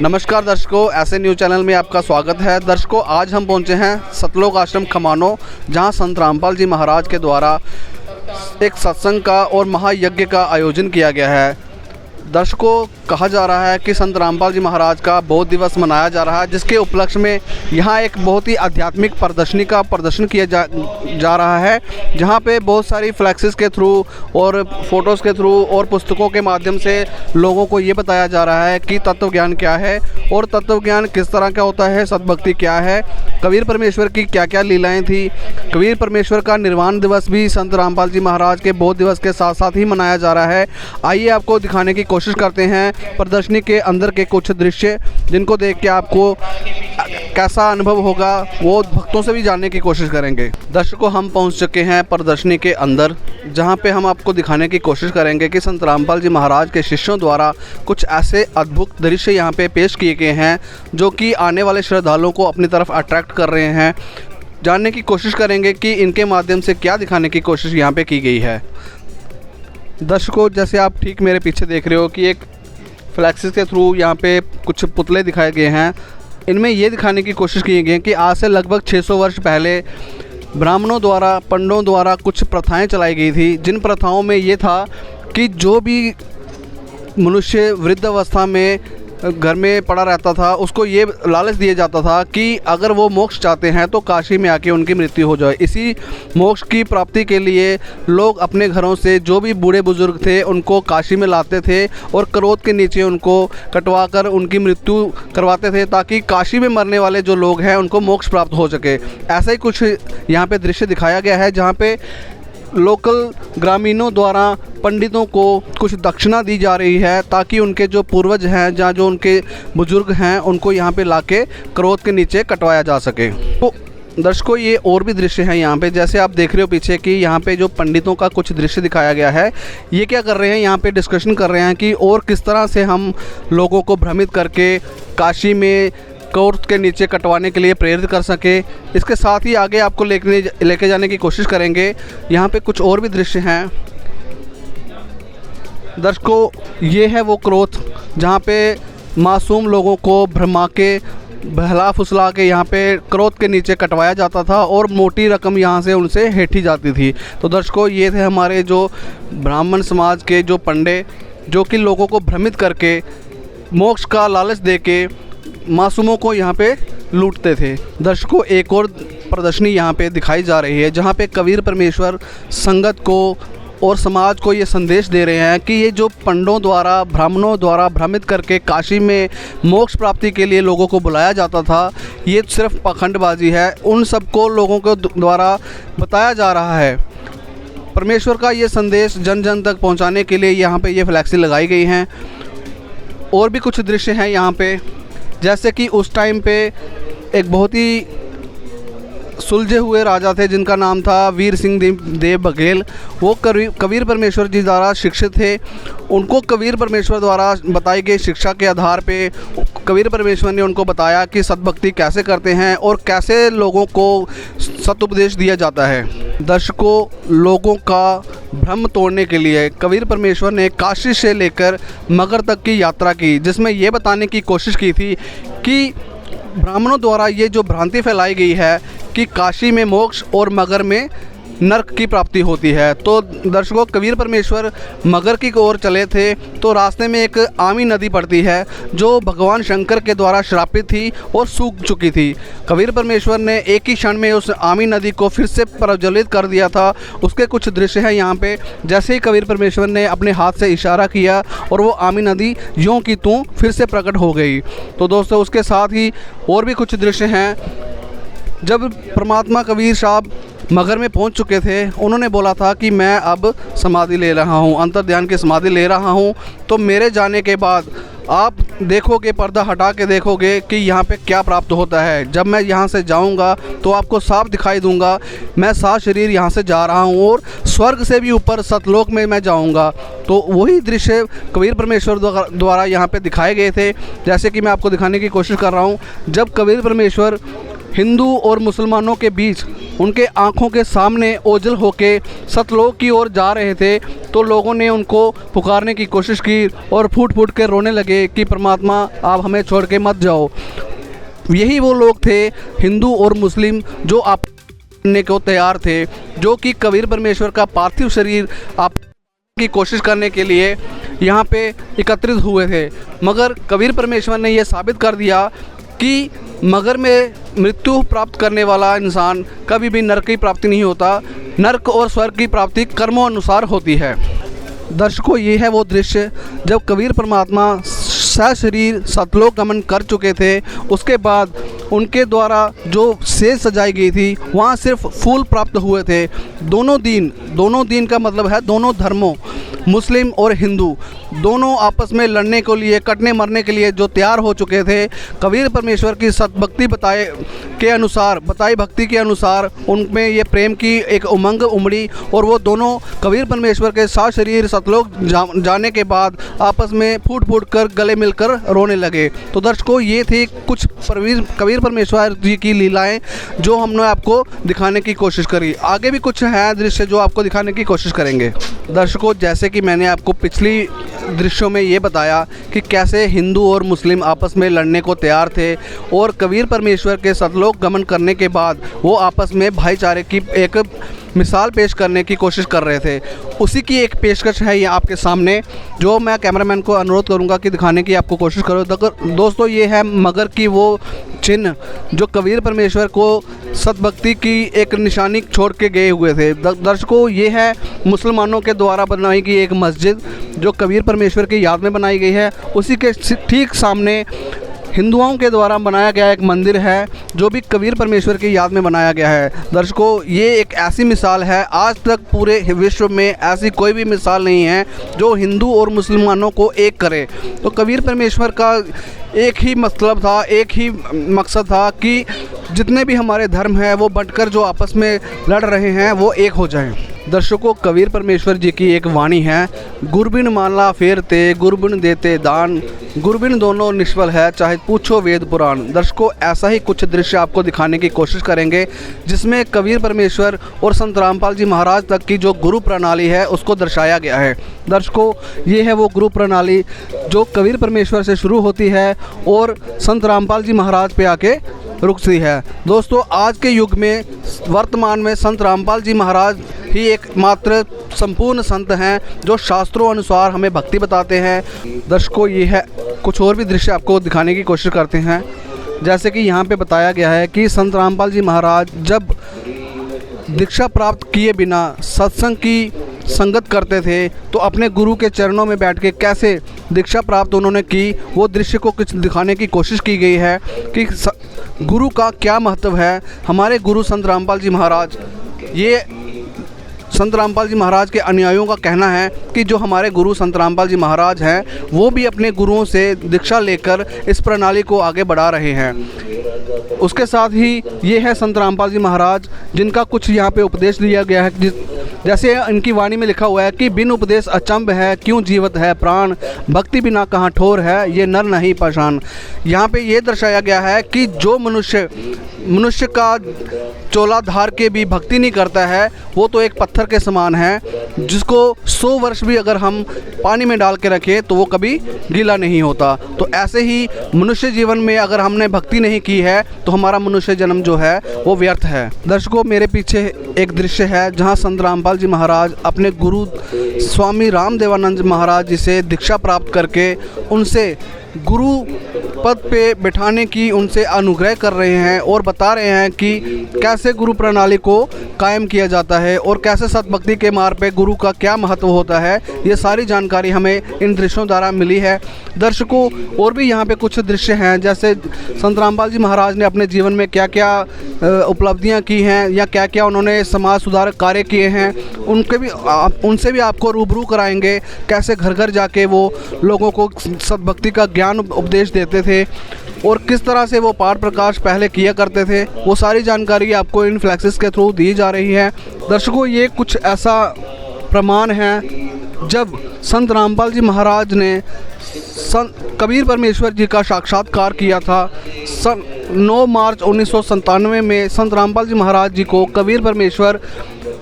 नमस्कार दर्शकों, ऐसे न्यूज़ चैनल में आपका स्वागत है। दर्शकों, आज हम पहुंचे हैं सतलोक आश्रम खमानो, जहां संत रामपाल जी महाराज के द्वारा एक सत्संग का और महायज्ञ का आयोजन किया गया है। दर्शकों, कहा जा रहा है कि संत रामपाल जी महाराज का बोध दिवस मनाया जा रहा है, जिसके उपलक्ष्य में यहाँ एक बहुत ही आध्यात्मिक प्रदर्शनी का प्रदर्शन किया जा रहा है, जहाँ पे बहुत सारी फ्लैक्सेस के थ्रू और फोटोज़ के थ्रू और पुस्तकों के माध्यम से लोगों को ये बताया जा रहा है कि तत्व ज्ञान क्या है और तत्व ज्ञान किस तरह का होता है, सद्भक्ति क्या है, कबीर परमेश्वर की क्या क्या लीलाएँ थी। कबीर परमेश्वर का निर्वाण दिवस भी संत रामपाल जी महाराज के बोध दिवस के साथ साथ ही मनाया जा रहा है। आइए आपको दिखाने की कोशिश करते हैं प्रदर्शनी के अंदर के कुछ दृश्य, जिनको देख के आपको कैसा अनुभव होगा वो भक्तों से भी जानने की कोशिश करेंगे। दर्शकों, हम पहुंच चुके हैं प्रदर्शनी के अंदर, जहां पे हम आपको दिखाने की कोशिश करेंगे कि संत रामपाल जी महाराज के शिष्यों द्वारा कुछ ऐसे अद्भुत दृश्य यहां पे पेश किए गए हैं जो कि आने वाले श्रद्धालुओं को अपनी तरफ अट्रैक्ट कर रहे हैं। जानने की कोशिश करेंगे कि इनके माध्यम से क्या दिखाने की कोशिश यहाँ पे की गई है। दर्शकों, जैसे आप ठीक मेरे पीछे देख रहे हो कि एक फ्लैक्सेस के थ्रू यहाँ पे कुछ पुतले दिखाए गए हैं। इनमें ये दिखाने की कोशिश की गई है कि आज से लगभग 600 वर्ष पहले ब्राह्मणों द्वारा, पंडों द्वारा कुछ प्रथाएं चलाई गई थी, जिन प्रथाओं में ये था कि जो भी मनुष्य वृद्ध अवस्था में घर में पड़ा रहता था, उसको ये लालच दिया जाता था कि अगर वो मोक्ष चाहते हैं तो काशी में आके उनकी मृत्यु हो जाए। इसी मोक्ष की प्राप्ति के लिए लोग अपने घरों से जो भी बूढ़े बुजुर्ग थे उनको काशी में लाते थे और क्रोध के नीचे उनको कटवा कर उनकी मृत्यु करवाते थे, ताकि काशी में मरने वाले जो लोग हैं उनको मोक्ष प्राप्त हो सके। ऐसा ही कुछ यहाँ पे दृश्य दिखाया गया है, जहाँ पे लोकल ग्रामीणों द्वारा पंडितों को कुछ दक्षिणा दी जा रही है, ताकि उनके जो पूर्वज हैं, जहाँ जो उनके बुजुर्ग हैं, उनको यहाँ पे लाके क्रोध के नीचे कटवाया जा सके। तो दर्शकों, ये और भी दृश्य हैं यहाँ पे, जैसे आप देख रहे हो पीछे कि यहाँ पे जो पंडितों का कुछ दृश्य दिखाया गया है। ये क्या कर रहे हैं, यहाँ पे डिस्कशन कर रहे हैं कि और किस तरह से हम लोगों को भ्रमित करके काशी में क्रोध के नीचे कटवाने के लिए प्रेरित कर सके। इसके साथ ही आगे आपको लेके जाने की कोशिश करेंगे। यहाँ पे कुछ और भी दृश्य हैं। दर्शकों, ये है वो क्रोध जहाँ पे मासूम लोगों को भरमा के, बहला फुसला के यहाँ पे क्रोध के नीचे कटवाया जाता था और मोटी रकम यहाँ से उनसे हेठी जाती थी। तो दर्शकों, ये थे हमारे जो ब्राह्मण समाज के जो पंडे, जो कि लोगों को भ्रमित करके मोक्ष का लालच दे के मासूमों को यहाँ पे लूटते थे। दर्शकों, एक और प्रदर्शनी यहाँ पे दिखाई जा रही है, जहाँ पे कबीर परमेश्वर संगत को और समाज को ये संदेश दे रहे हैं कि ये जो पंडों द्वारा, ब्राह्मणों द्वारा भ्रमित करके काशी में मोक्ष प्राप्ति के लिए लोगों को बुलाया जाता था, ये सिर्फ पाखंडबाजी है। उन सबको लोगों को द्वारा बताया जा रहा है। परमेश्वर का ये संदेश जन जन तक पहुँचाने के लिए यहाँ पे ये फ्लैक्सी लगाई गई हैं। और भी कुछ दृश्य हैं यहाँ पे, जैसे कि उस टाइम पे एक बहुत ही सुलझे हुए राजा थे, जिनका नाम था वीर सिंह देव बघेल। वो कबीर परमेश्वर जी द्वारा शिक्षित थे। उनको कबीर परमेश्वर द्वारा बताई गई शिक्षा के आधार पे कबीर परमेश्वर ने उनको बताया कि सद्भक्ति कैसे करते हैं और कैसे लोगों को सदुपदेश दिया जाता है। दर्शकों, लोगों का भ्रम तोड़ने के लिए कबीर परमेश्वर ने काशी से लेकर मगर तक की यात्रा की, जिसमें ये बताने की कोशिश की थी कि ब्राह्मणों द्वारा ये जो भ्रांति फैलाई गई है कि काशी में मोक्ष और मगर में नरक की प्राप्ति होती है। तो दर्शकों, कबीर परमेश्वर मगर की ओर चले थे, तो रास्ते में एक आमी नदी पड़ती है जो भगवान शंकर के द्वारा श्रापित थी और सूख चुकी थी। कबीर परमेश्वर ने एक ही क्षण में उस आमी नदी को फिर से प्रज्वलित कर दिया था। उसके कुछ दृश्य हैं यहाँ पे। जैसे ही कबीर परमेश्वर ने अपने हाथ से इशारा किया और वो आमी नदी यूँ की त्यों फिर से प्रकट हो गई। तो दोस्तों, उसके साथ ही और भी कुछ दृश्य हैं। जब परमात्मा कबीर साहब मगर में पहुंच चुके थे, उन्होंने बोला था कि मैं अब समाधि ले रहा हूं, अंतर ध्यान की समाधि ले रहा हूं। तो मेरे जाने के बाद आप देखोगे, पर्दा हटा के देखोगे कि यहाँ पे क्या प्राप्त होता है। जब मैं यहाँ से जाऊँगा तो आपको साफ दिखाई दूँगा, मैं सात शरीर यहाँ से जा रहा हूँ और स्वर्ग से भी ऊपर सतलोक में मैं जाऊँगा। तो वही दृश्य कबीर परमेश्वर द्वारा यहाँ पे दिखाए गए थे, जैसे कि मैं आपको दिखाने की कोशिश कर रहा हूँ। जब कबीर परमेश्वर हिंदू और मुसलमानों के बीच उनके आंखों के सामने ओझल होके सतलोक की ओर जा रहे थे तो लोगों ने उनको पुकारने की कोशिश की और फूट फूट के रोने लगे कि परमात्मा आप हमें छोड़ के मत जाओ। यही वो लोग थे हिंदू और मुस्लिम जो आप करने को तैयार थे, जो कि कबीर परमेश्वर का पार्थिव शरीर आप की कोशिश करने के लिए यहाँ पे एकत्रित हुए थे। मगर कबीर परमेश्वर ने यह साबित कर दिया कि मगर में मृत्यु प्राप्त करने वाला इंसान कभी भी नरक की प्राप्ति नहीं होता। नरक और स्वर्ग की प्राप्ति कर्मों अनुसार होती है। दर्शकों, ये है वो दृश्य जब कबीर परमात्मा सशरीर सतलोक गमन कर चुके थे। उसके बाद उनके द्वारा जो सेज सजाई गई थी वहाँ सिर्फ फूल प्राप्त हुए थे। दोनों दीन का मतलब है दोनों धर्मों, मुस्लिम और हिंदू, दोनों आपस में लड़ने के लिए, कटने मरने के लिए जो तैयार हो चुके थे। कबीर परमेश्वर की सतभक्ति बताई भक्ति के अनुसार उनमें ये प्रेम की एक उमंग उमड़ी और वो दोनों कबीर परमेश्वर के साथ शरीर सतलोक जाने के बाद आपस में फूट फूट कर गले मिलकर रोने लगे। तो दर्शकों, ये थी कुछ कबीर परमेश्वर जी की लीलाएं जो हमने आपको दिखाने की कोशिश करी। आगे भी कुछ है दृश्य जो आपको दिखाने की कोशिश करेंगे। दर्शकों, जैसे कि मैंने आपको पिछली दृश्यों में ये बताया कि कैसे हिंदू और मुस्लिम आपस में लड़ने को तैयार थे और कबीर परमेश्वर के सतलोक गमन करने के बाद वो आपस में भाईचारे की एक मिसाल पेश करने की कोशिश कर रहे थे। उसी की एक पेशकश है ये आपके सामने, जो मैं कैमरामैन को अनुरोध करूंगा कि दिखाने की आपको कोशिश करो। दोस्तों, ये है मगर की वो चिन्ह जो कबीर परमेश्वर को सतभक्ति की एक निशानी छोड़ के गए हुए थे। दर्शकों, ये है मुसलमानों के द्वारा बनाई गई एक मस्जिद जो कबीर परमेश्वर की याद में बनाई गई है। उसी के ठीक सामने हिंदुओं के द्वारा बनाया गया एक मंदिर है जो भी कबीर परमेश्वर की याद में बनाया गया है। दर्शकों, ये एक ऐसी मिसाल है, आज तक पूरे विश्व में ऐसी कोई भी मिसाल नहीं है जो हिंदू और मुसलमानों को एक करे। तो कबीर परमेश्वर का एक ही मतलब था, एक ही मकसद था कि जितने भी हमारे धर्म हैं वो बंटकर जो आपस में लड़ रहे हैं वो एक हो जाएं। दर्शकों, कबीर परमेश्वर जी की एक वाणी है, गुरबिन माला फेरते गुरबिन देते दान, गुरबिन दोनों निष्फल है चाहे पूछो वेद पुराण। दर्शकों, ऐसा ही कुछ दृश्य आपको दिखाने की कोशिश करेंगे जिसमें कबीर परमेश्वर और संत रामपाल जी महाराज तक की जो गुरु प्रणाली है उसको दर्शाया गया है। दर्शकों, ये है वो गुरु प्रणाली जो कबीर परमेश्वर से शुरू होती है और संत रामपाल जी महाराज पे आके रुकती है। दोस्तों, आज के युग में वर्तमान में संत रामपाल जी महाराज ही एकमात्र संपूर्ण संत हैं जो शास्त्रों अनुसार हमें भक्ति बताते हैं। दर्शकों, ये है कुछ और भी दृश्य आपको दिखाने की कोशिश करते हैं। जैसे कि यहाँ पे बताया गया है कि संत रामपाल जी महाराज जब दीक्षा प्राप्त किए बिना सत्संग की संगत करते थे तो अपने गुरु के चरणों में बैठ के कैसे दीक्षा प्राप्त उन्होंने की, वो दृश्य को कुछ दिखाने की कोशिश की गई है कि गुरु का क्या महत्व है। हमारे गुरु संत रामपाल जी महाराज, ये संत रामपाल जी महाराज के अनुयायियों का कहना है कि जो हमारे गुरु संत रामपाल जी महाराज हैं वो भी अपने गुरुओं से दीक्षा लेकर इस प्रणाली को आगे बढ़ा रहे हैं। उसके साथ ही ये है संत रामपाल जी महाराज जिनका कुछ यहाँ पे उपदेश दिया गया है। जैसे इनकी वाणी में लिखा हुआ है कि बिन उपदेश अचंभ है, क्यों जीवत है प्राण, भक्ति बिना कहाँ ठोर है, ये नर नहीं पहचान। यहाँ पे ये दर्शाया गया है कि जो मनुष्य का चोला धार के भी भक्ति नहीं करता है वो तो एक पत्थर के समान है, जिसको 100 वर्ष भी अगर हम पानी में डाल के रखें तो वो कभी गीला नहीं होता। तो ऐसे ही मनुष्य जीवन में अगर हमने भक्ति नहीं की है तो हमारा मनुष्य जन्म जो है वो व्यर्थ है। दर्शकों, मेरे पीछे एक दृश्य है जहाँ संत रामपाल जी महाराज अपने गुरु स्वामी रामदेवानंद महाराज जी से दीक्षा प्राप्त करके उनसे गुरु पद पे बिठाने की उनसे अनुग्रह कर रहे हैं और बता रहे हैं कि कैसे गुरु प्रणाली को कायम किया जाता है और कैसे सतभक्ति के मार्ग पे गुरु का क्या महत्व होता है। ये सारी जानकारी हमें इन दृश्यों द्वारा मिली है। दर्शकों, और भी यहाँ पे कुछ दृश्य हैं, जैसे संत रामपाल जी महाराज ने अपने जीवन में क्या क्या उपलब्धियाँ की हैं या क्या क्या उन्होंने समाज सुधारक कार्य किए हैं, उनसे भी आपको रूबरू कराएंगे। कैसे घर घर जाके वो लोगों को सतभक्ति का ज्ञान उपदेश देते थे और किस तरह से वो पाठ प्रकाश पहले किया करते थे, वो सारी जानकारी आपको इन फ्लैक्सेस के थ्रू दी जा रही है। दर्शकों, ये कुछ ऐसा प्रमाण है जब संत रामपाल जी महाराज ने कबीर परमेश्वर जी का साक्षात्कार किया था। 9 मार्च 1997 में संत रामपाल जी महाराज जी को कबीर परमेश्वर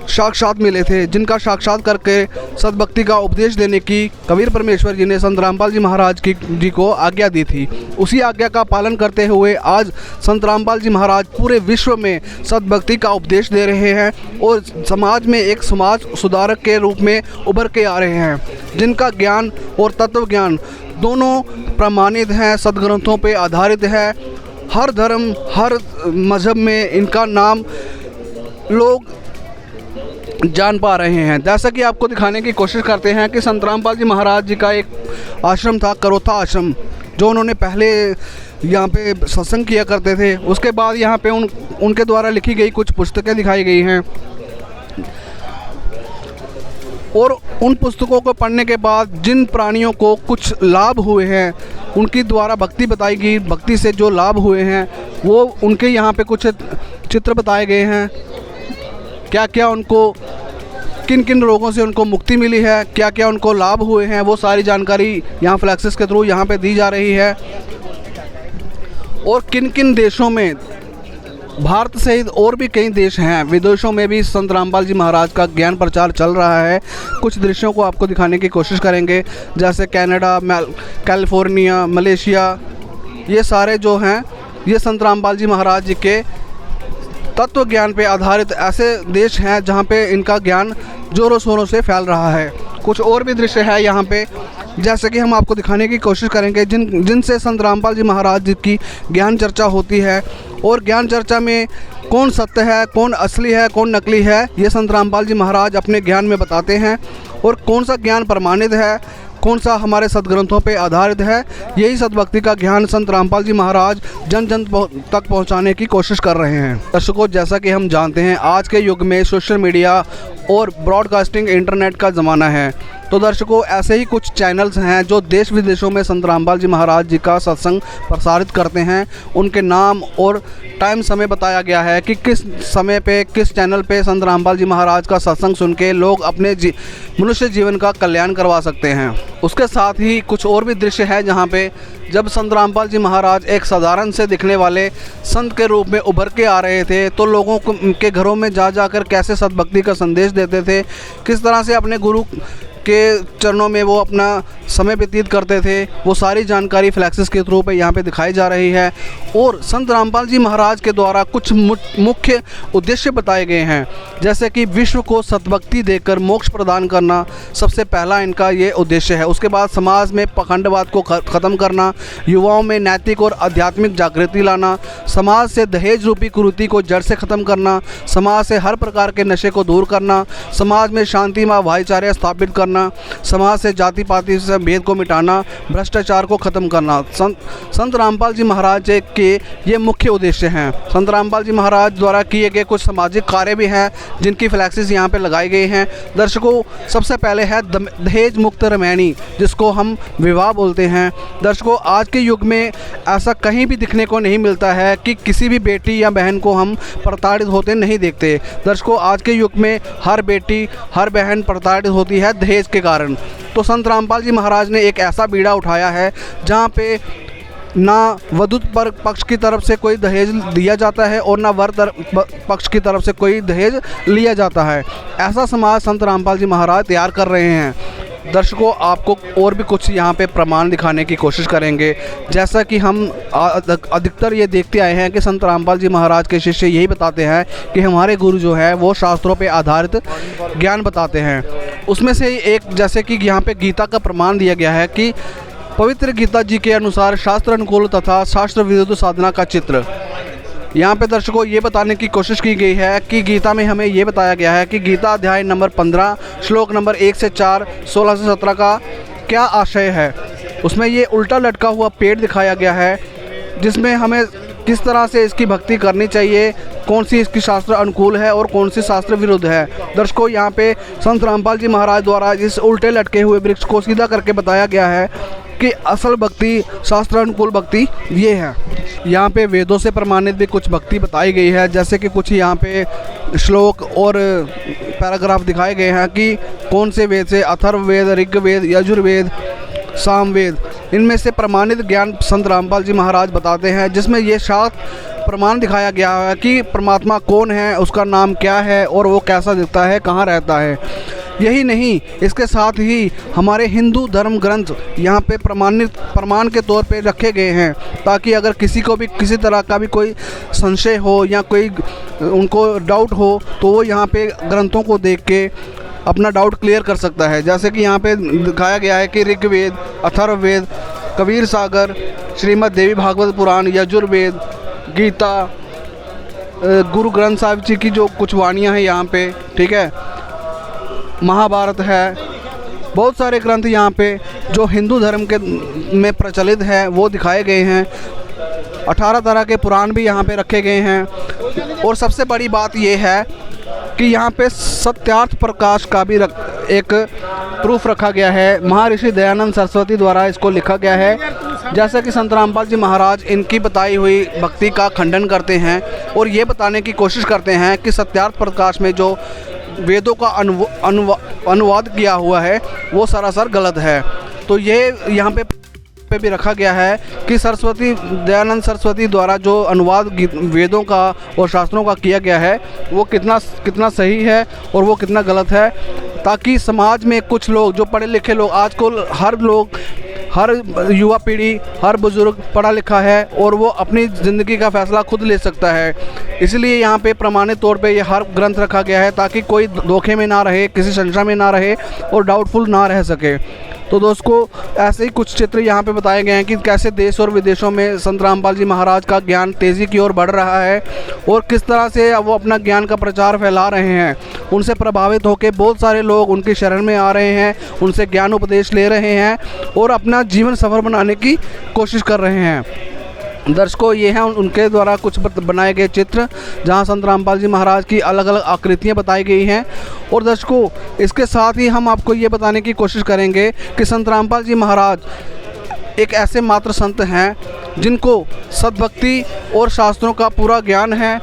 साक्षात मिले थे, जिनका साक्षात करके सद्भक्ति का उपदेश देने की कबीर परमेश्वर जी ने संत रामपाल जी महाराज जी को आज्ञा दी थी। उसी आज्ञा का पालन करते हुए आज संत रामपाल जी महाराज पूरे विश्व में सद्भक्ति का उपदेश दे रहे हैं और समाज में एक समाज सुधारक के रूप में उभर के आ रहे हैं, जिनका ज्ञान और तत्व ज्ञान दोनों प्रमाणित हैं, सदग्रंथों पे आधारित है। हर धर्म हर मज़हब में इनका नाम लोग जान पा रहे हैं। जैसा कि आपको दिखाने की कोशिश करते हैं कि संत रामपाल जी महाराज जी का एक आश्रम था, करोथा आश्रम, जो उन्होंने पहले यहाँ पे सत्संग किया करते थे। उसके बाद यहाँ पे उनके द्वारा लिखी गई कुछ पुस्तकें दिखाई गई हैं और उन पुस्तकों को पढ़ने के बाद जिन प्राणियों को कुछ लाभ हुए हैं, उनकी द्वारा भक्ति बताई गई, भक्ति से जो लाभ हुए हैं वो उनके यहाँ पे कुछ चित्र बताए गए हैं। क्या क्या उनको किन किन रोगों से उनको मुक्ति मिली है, क्या क्या उनको लाभ हुए हैं, वो सारी जानकारी यहाँ फ्लैक्सेस के थ्रू यहाँ पे दी जा रही है। और किन किन देशों में, भारत सहित और भी कई देश हैं, विदेशों में भी संत रामपाल जी महाराज का ज्ञान प्रचार चल रहा है। कुछ दृश्यों को आपको दिखाने की कोशिश करेंगे, जैसे कनाडा, कैलिफोर्निया, मलेशिया, ये सारे जो हैं ये संत रामपाल जी महाराज जी के तत्व ज्ञान पे आधारित ऐसे देश हैं जहाँ पे इनका ज्ञान ज़ोरों शोरों से फैल रहा है। कुछ और भी दृश्य है यहाँ पे, जैसे कि हम आपको दिखाने की कोशिश करेंगे जिनसे संत रामपाल जी महाराज जी की ज्ञान चर्चा होती है। और ज्ञान चर्चा में कौन सत्य है, कौन असली है, कौन नकली है, ये संत रामपाल जी महाराज अपने ज्ञान में बताते हैं। और कौन सा ज्ञान प्रमाणित है, कौन सा हमारे सदग्रंथों पे आधारित है, यही सद्भक्ति का ज्ञान संत रामपाल जी महाराज जन जन तक पहुंचाने की कोशिश कर रहे हैं। दर्शकों, जैसा कि हम जानते हैं आज के युग में सोशल मीडिया और ब्रॉडकास्टिंग इंटरनेट का ज़माना है, तो दर्शकों ऐसे ही कुछ चैनल्स हैं जो देश विदेशों में संत रामपाल जी महाराज जी का सत्संग प्रसारित करते हैं। उनके नाम और टाइम समय बताया गया है कि किस समय पे किस चैनल पे संत रामपाल जी महाराज का सत्संग सुन के लोग अपने मनुष्य जीवन का कल्याण करवा सकते हैं। उसके साथ ही कुछ और भी दृश्य है जहाँ पे जब संत रामपाल जी महाराज एक साधारण से दिखने वाले संत के रूप में उभर के आ रहे थे, तो लोगों के घरों में जा जाकर कैसे सद्भक्ति का संदेश देते थे, किस तरह से अपने गुरु के चरणों में वो अपना समय व्यतीत करते थे, वो सारी जानकारी फ्लैक्सेस के थ्रू पे यहाँ पे दिखाई जा रही है। और संत रामपाल जी महाराज के द्वारा कुछ मुख्य उद्देश्य बताए गए हैं, जैसे कि विश्व को सद्भक्ति देकर मोक्ष प्रदान करना सबसे पहला इनका ये उद्देश्य है। उसके बाद समाज में पाखंडवाद को ख़त्म करना, युवाओं में नैतिक और आध्यात्मिक जागृति लाना, समाज से दहेज रूपी कुरीति को जड़ से ख़त्म करना, समाज से हर प्रकार के नशे को दूर करना, समाज में शांति व भाईचारे स्थापित करना, समाज से जाति पाति से भेद को मिटाना, भ्रष्टाचार को ख़त्म करना। संत रामपाल जी महाराज के ये मुख्य उद्देश्य हैं। संत रामपाल जी महाराज द्वारा किए गए कुछ सामाजिक कार्य भी हैं जिनकी फ्लैक्सेस यहाँ पे लगाई गई हैं। दर्शकों, सबसे पहले है दहेज मुक्त रामायणी, जिसको हम विवाह बोलते हैं। दर्शकों, आज के युग में ऐसा कहीं भी दिखने को नहीं मिलता है कि किसी भी बेटी या बहन को हम प्रताड़ित होते नहीं देखते। दर्शकों, आज के युग में हर बेटी हर बहन प्रताड़ित होती है दहेज के कारण। तो संत रामपाल जी महाराज ने एक ऐसा बीड़ा उठाया है जहाँ पे ना वधू पक्ष की तरफ से कोई दहेज दिया जाता है और ना वर पक्ष की तरफ से कोई दहेज लिया जाता है। ऐसा समाज संत रामपाल जी महाराज तैयार कर रहे हैं। दर्शकों, आपको और भी कुछ यहाँ पे प्रमाण दिखाने की कोशिश करेंगे, जैसा कि हम अधिकतर ये देखते आए हैं कि संत रामपाल जी महाराज के शिष्य यही बताते हैं कि हमारे गुरु जो है वो शास्त्रों पे आधारित ज्ञान बताते हैं। उसमें से एक, जैसे कि यहाँ पे गीता का प्रमाण दिया गया है कि पवित्र गीता जी के अनुसार शास्त्र अनुकूल तथा शास्त्र विरुद्ध साधना का चित्र। यहाँ पे दर्शकों ये बताने की कोशिश की गई है कि गीता में हमें ये बताया गया है कि गीता अध्याय नंबर 15 श्लोक नंबर 1 से 4, 16 से 17 का क्या आशय है। उसमें ये उल्टा लटका हुआ पेड़ दिखाया गया है, जिसमें हमें किस तरह से इसकी भक्ति करनी चाहिए, कौन सी इसकी शास्त्र अनुकूल है और कौन सी शास्त्र विरुद्ध है। दर्शकों, यहाँ पे संत रामपाल जी महाराज द्वारा इस उल्टे लटके हुए वृक्ष को सीधा करके बताया गया है कि असल भक्ति, शास्त्र अनुकूल भक्ति ये है। यहाँ पे वेदों से प्रमाणित भी कुछ भक्ति बताई गई है, जैसे कि कुछ यहाँ पे श्लोक और पैराग्राफ दिखाए गए हैं कि कौन से वेद से, अथर्ववेद, ऋग्वेद, यजुर्वेद, सामवेद, इनमें से प्रमाणित ज्ञान संत रामपाल जी महाराज बताते हैं, जिसमें ये शास्त्र प्रमाण दिखाया गया है कि परमात्मा कौन है, उसका नाम क्या है और वो कैसा दिखता है, कहाँ रहता है। यही नहीं, इसके साथ ही हमारे हिंदू धर्म ग्रंथ यहाँ पे प्रमाण के तौर पे रखे गए हैं, ताकि अगर किसी को भी किसी तरह का भी कोई संशय हो या कोई उनको डाउट हो तो वो यहाँ पे ग्रंथों को देख के अपना डाउट क्लियर कर सकता है। जैसे कि यहाँ पे दिखाया गया है कि ऋग्वेद, अथर्ववेद, कबीर सागर, श्रीमद् देवी भागवत पुराण, यजुर्वेद, गीता, गुरु ग्रंथ साहिब जी की जो कुछ वाणियाँ हैं यहाँ पे, ठीक है, महाभारत है, बहुत सारे ग्रंथ यहाँ पे जो हिंदू धर्म के में प्रचलित है वो दिखाए गए हैं। 18 तरह के पुराण भी यहाँ पे रखे गए हैं। और सबसे बड़ी बात ये है कि यहाँ पे सत्यार्थ प्रकाश का भी एक प्रूफ रखा गया है। महर्षि दयानंद सरस्वती द्वारा इसको लिखा गया है। जैसा कि संत रामपाल जी महाराज इनकी बताई हुई भक्ति का खंडन करते हैं और ये बताने की कोशिश करते हैं कि सत्यार्थ प्रकाश में जो वेदों का अनुवाद किया हुआ है वो सरासर गलत है। तो ये यहाँ पे भी रखा गया है कि दयानंद सरस्वती द्वारा जो अनुवाद वेदों का और शास्त्रों का किया गया है वो कितना सही है और वो कितना गलत है, ताकि समाज में कुछ लोग जो पढ़े लिखे लोग, आजकल हर युवा पीढ़ी, हर बुज़ुर्ग पढ़ा लिखा है और वो अपनी ज़िंदगी का फ़ैसला खुद ले सकता है। इसलिए यहाँ पे प्रमाणित तौर पे ये हर ग्रंथ रखा गया है ताकि कोई धोखे में ना रहे, किसी संशय में ना रहे और डाउटफुल ना रह सके। तो दोस्तों, ऐसे ही कुछ चित्र यहाँ पे बताए गए हैं कि कैसे देश और विदेशों में संत रामपाल जी महाराज का ज्ञान तेज़ी की ओर बढ़ रहा है और किस तरह से वो अपना ज्ञान का प्रचार फैला रहे हैं। उनसे प्रभावित होकर बहुत सारे लोग उनकी शरण में आ रहे हैं, उनसे ज्ञान उपदेश ले रहे हैं और अपना जीवन सफल बनाने की कोशिश कर रहे हैं। दर्शकों, ये हैं उनके द्वारा कुछ बनाए गए चित्र जहां संत रामपाल जी महाराज की अलग अलग आकृतियां बताई गई हैं। और दर्शकों, इसके साथ ही हम आपको ये बताने की कोशिश करेंगे कि संत रामपाल जी महाराज एक ऐसे मात्र संत हैं जिनको सद्भक्ति और शास्त्रों का पूरा ज्ञान है।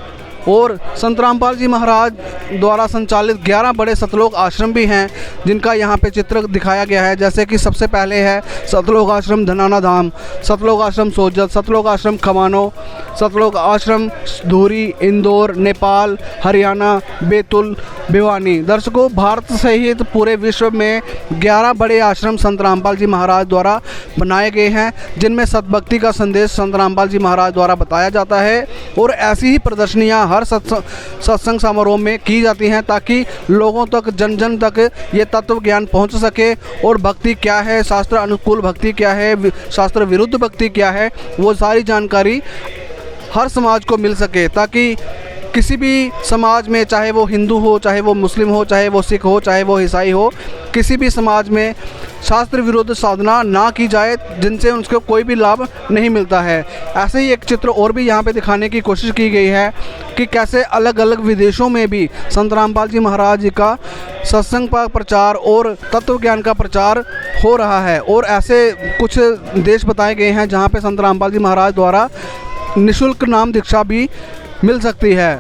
और संत रामपाल जी महाराज द्वारा संचालित 11 बड़े सतलोक आश्रम भी हैं जिनका यहाँ पे चित्र दिखाया गया है। जैसे कि सबसे पहले है सतलोक आश्रम धनाना धाम, सतलोक आश्रम सोजत, सतलोक आश्रम खमानो, सतलोक आश्रम धूरी, इंदौर, नेपाल, हरियाणा, बैतूल, भिवानी। दर्शकों, भारत सहित पूरे विश्व में 11 बड़े आश्रम संत रामपाल जी महाराज द्वारा बनाए गए हैं, जिनमें सद्भक्ति का संदेश संत रामपाल जी महाराज द्वारा बताया जाता है। और ऐसी ही प्रदर्शनियाँ हर सत्संग समारोह में की जाती हैं ताकि लोगों तक, जन जन तक ये तत्व ज्ञान पहुंच सके और भक्ति क्या है, शास्त्र अनुकूल भक्ति क्या है, शास्त्र विरुद्ध भक्ति क्या है, वो सारी जानकारी हर समाज को मिल सके, ताकि किसी भी समाज में, चाहे वो हिंदू हो, चाहे वो मुस्लिम हो, चाहे वो सिख हो, चाहे वो ईसाई हो, किसी भी समाज में शास्त्र विरुद्ध साधना ना की जाए जिनसे उनको कोई भी लाभ नहीं मिलता है। ऐसे ही एक चित्र और भी यहाँ पे दिखाने की कोशिश की गई है कि कैसे अलग अलग विदेशों में भी संत रामपाल जी महाराज जी का सत्संग का प्रचार और तत्व ज्ञान का प्रचार हो रहा है। और ऐसे कुछ देश बताए गए हैं जहाँ पे संत रामपाल जी महाराज द्वारा निःशुल्क नाम दीक्षा भी मिल सकती है।